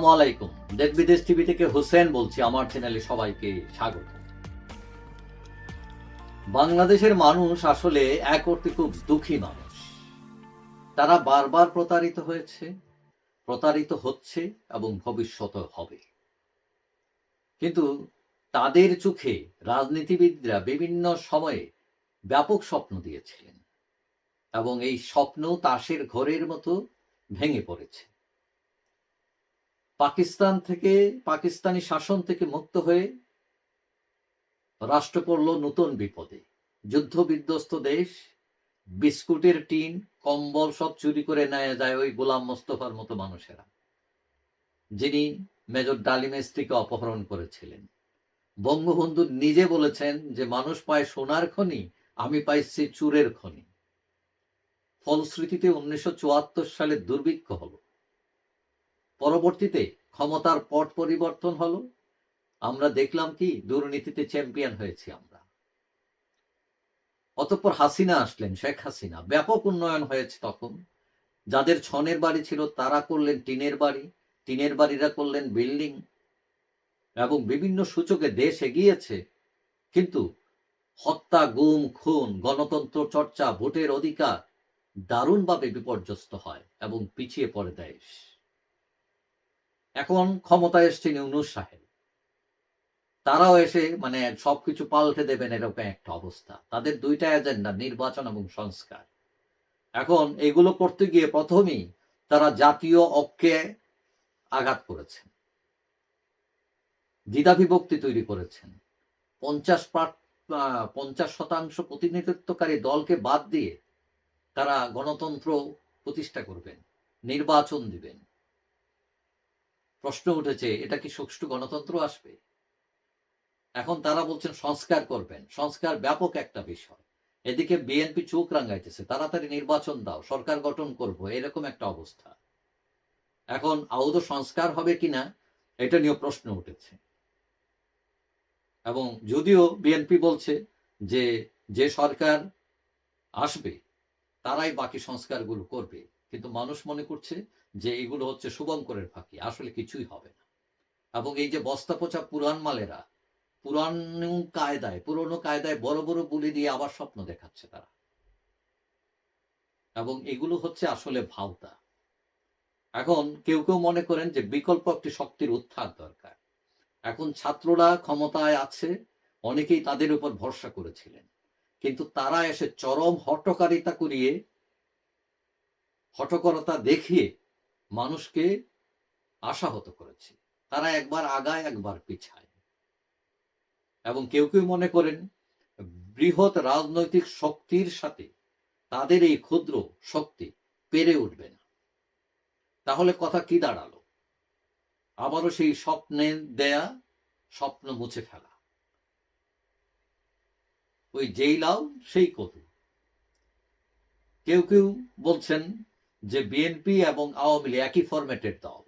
আসসালামু আলাইকুম। দেশ বিদেশ টিভি থেকে হোসেন বলছি। আমার চ্যানেলে সবাইকে স্বাগত। বাংলাদেশের মানুষ আসলে এক অর্থে খুব দুঃখী মানুষ। তারা বারবার প্রতারিত হয়েছে, প্রতারিত হচ্ছে এবং ভবিষ্যতে হবে। কিন্তু তাদের চোখে রাজনীতিবিদরা বিভিন্ন সময়ে ব্যাপক স্বপ্ন দিয়েছিলেন এবং এই স্বপ্ন তাসের ঘরের মতো ভেঙে পড়েছে। পাকিস্তানি শাসন থেকে মুক্ত হয়ে রাষ্ট্র পড়ল নতুন বিপদে। যুদ্ধ বিধ্বস্ত দেশ, বিস্কুটের টিন, কম্বল সব চুরি করে নেয় যায় ওই গোলাম মোস্তফার মতো মানুষেরা, যিনি মেজর ডালিমের স্ত্রীকে অপহরণ করেছিলেন। বঙ্গবন্ধু নিজে বলেছেন যে মানুষ পায় সোনার খনি, আমি পাইছি চুরের খনি। ফলশ্রুতিতে 1974 সালে দুর্ভিক্ষ হলো। পরবর্তীতে ক্ষমতার পট পরিবর্তন হলো। আমরা দেখলাম কি দুর্নীতিতে চ্যাম্পিয়ন হয়েছি আমরা। অতঃপর হাসিনা আসলেন, শেখ হাসিনা। ব্যাপক উন্নয়ন হয়েছে তখন। যাদের ছনের বাড়ি ছিল তারা করলেন টিনের বাড়ি, টিনের বাড়িরা করলেন বিল্ডিং, এবং বিভিন্ন সূচকে দেশ এগিয়েছে। কিন্তু হত্যা, গুম, খুন, গণতন্ত্র চর্চা, ভোটের অধিকার দারুণভাবে বিপর্যস্ত হয় এবং পিছিয়ে পড়ে দেশ। এখন ক্ষমতায় এসছেন ইউনূস সাহেব। তারাও এসে সবকিছু পাল্টে দেবেন এরকম একটা অবস্থা। তাদের দুইটা এজেন্ডা, নির্বাচন এবং সংস্কার। এখন এগুলো করতে গিয়ে প্রথমেই তারা জাতীয় ঐক্যে আঘাত করেছেন, দ্বিধাবিভক্তি তৈরি করেছেন। 50% প্রতিনিধিত্বকারী দলকে বাদ দিয়ে তারা গণতন্ত্র প্রতিষ্ঠা করবেন, নির্বাচন দিবেন। প্রশ্ন উঠেছে, এটা কি সুষ্ঠু গণতন্ত্র আসবে? এখন তারা বলছেন সংস্কার করবেন। সংস্কার ব্যাপক একটা বিষয়। এদিকে বিএনপি চোখ রাঙাইতেছে, তাড়াতাড়ি নির্বাচন দাও, সরকার গঠন করব, এরকম একটা অবস্থা। এখন আদৌ সংস্কার হবে কিনা এটা নিয়ে প্রশ্ন উঠেছে। এবং যদিও বিএনপি বলছে যে যে সরকার আসবে তারাই বাকি সংস্কারগুলো করবে, কিন্তু মানুষ মনে করছে যে এগুলো হচ্ছে শুভঙ্করের ফাঁকি, আসলে কিছুই হবে না। এবং এই যে বস্তা পচা পুরান মালেরা পুরনো কায়দায় বড় বড় বুলি দিয়ে আবার স্বপ্ন দেখাচ্ছে তারা, এবং এগুলো হচ্ছে আসলে ভাওতা। এখন কেউ কেউ মনে করেন যে বিকল্প একটি শক্তির উত্থান দরকার। এখন ছাত্ররা ক্ষমতায় আছে, অনেকেই তাদের উপর ভরসা করেছিলেন, কিন্তু তারা এসে চরম হঠকরতা দেখিয়ে মানুষকে আশাহত করেছে। তারা একবার আগায় একবার পিছায়। এবং কেউ কেউ মনে করেন বৃহৎ রাজনৈতিক শক্তির সাথে তাদের এই ক্ষুদ্র শক্তি পেরে উঠবে না। তাহলে কথা কি দাঁড়ালো? আবারও সেই স্বপ্নের দেয়া স্বপ্ন মুছে ফেলা, ওই যেই লাউ সেই কদু। কেউ কেউ বলছেন যে বিএনপি এবং আওয়ামী লীগ একই ফরম্যাটের দল।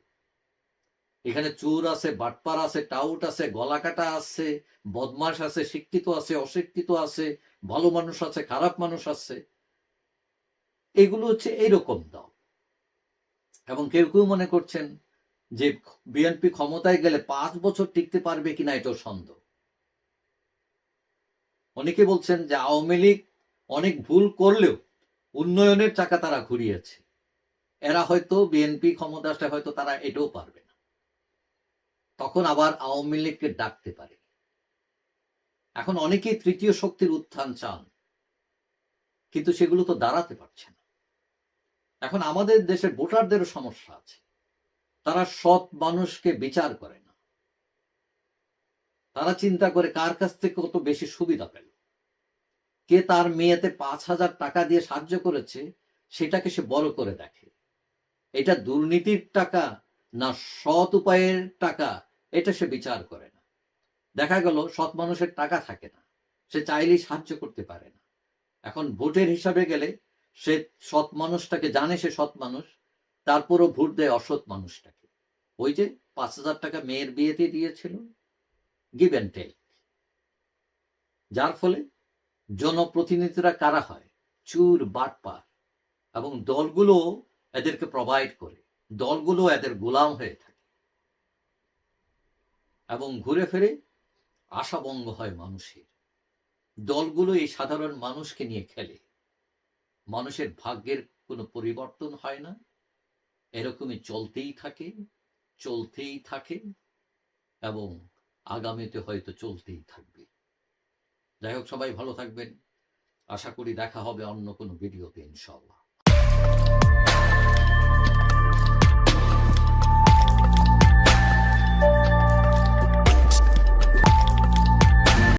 এখানে চোর আছে, বাটপার আছে, টাউট আছে, গলাকাটা আছে, বদমাশ আছে, শিক্ষিত আছে, অশিক্ষিত আছে, ভালো মানুষ আছে, খারাপ মানুষ আছে। এগুলো হচ্ছে এইরকম দল। এবং কেউ কেউ মনে করছেন যে বিএনপি ক্ষমতায় গেলে 5 বছর টিকতে পারবে কিনা এটাও সন্দেহ। অনেকে বলছেন যে আওয়ামী লীগ অনেক ভুল করলেও উন্নয়নের চাকা তারা ঘুরিয়েছে, এরা হয়তো বিএনপি ক্ষমতা আসলে হয়তো তারা এটাও পারবে না, তখন আবার আওয়ামী লীগকে ডাকতে পারে। এখন অনেকেই তৃতীয় শক্তির উত্থান চান, কিন্তু সেগুলো তো দাঁড়াতে পারছে না। এখন আমাদের দেশের ভোটারদেরও সমস্যা আছে। তারা সৎ মানুষকে বিচার করে না। তারা চিন্তা করে কার কাছ থেকে কত বেশি সুবিধা পেল, কে তার মেয়েতে 5,000 টাকা দিয়ে সাহায্য করেছে সেটাকে সে বড় করে দেখে। এটা দুর্নীতির টাকা না সৎ উপায়ের টাকা, এটা সে বিচার করে না। দেখা গেল সৎ মানুষের টাকা থাকে না, সে চাইলেই সাহায্য করতে পারে না। এখন ভোটের হিসাবে গেলে সে সৎ মানুষটাকে জানে, সে সৎ মানুষ, তারপরও ভোট দেয় অসৎ মানুষটাকে। ওই যে 5,000 টাকা মেয়ের বিয়েতে দিয়েছিল, গিভ অ্যান্ড টেক। যার ফলে জনপ্রতিনিধিরা কারা হয়? চুর, বাটপার। এবং দলগুলো এদেরকে প্রোভাইড করে, দলগুলো এদের গোলাম হয়ে থাকে। এবং ঘুরে ফিরে আশাভঙ্গ হয় মানুষের। দলগুলো এই সাধারণ মানুষকে নিয়ে খেলে। মানুষের ভাগ্যের কোনো পরিবর্তন হয় না, এরকমই চলতেই থাকে এবং আগামীতে হয়তো চলতেই থাকবে। যাই হোক, সবাই ভালো থাকবেন। আশা করি দেখা হবে অন্য কোনো ভিডিওতে ইনশাআল্লাহ।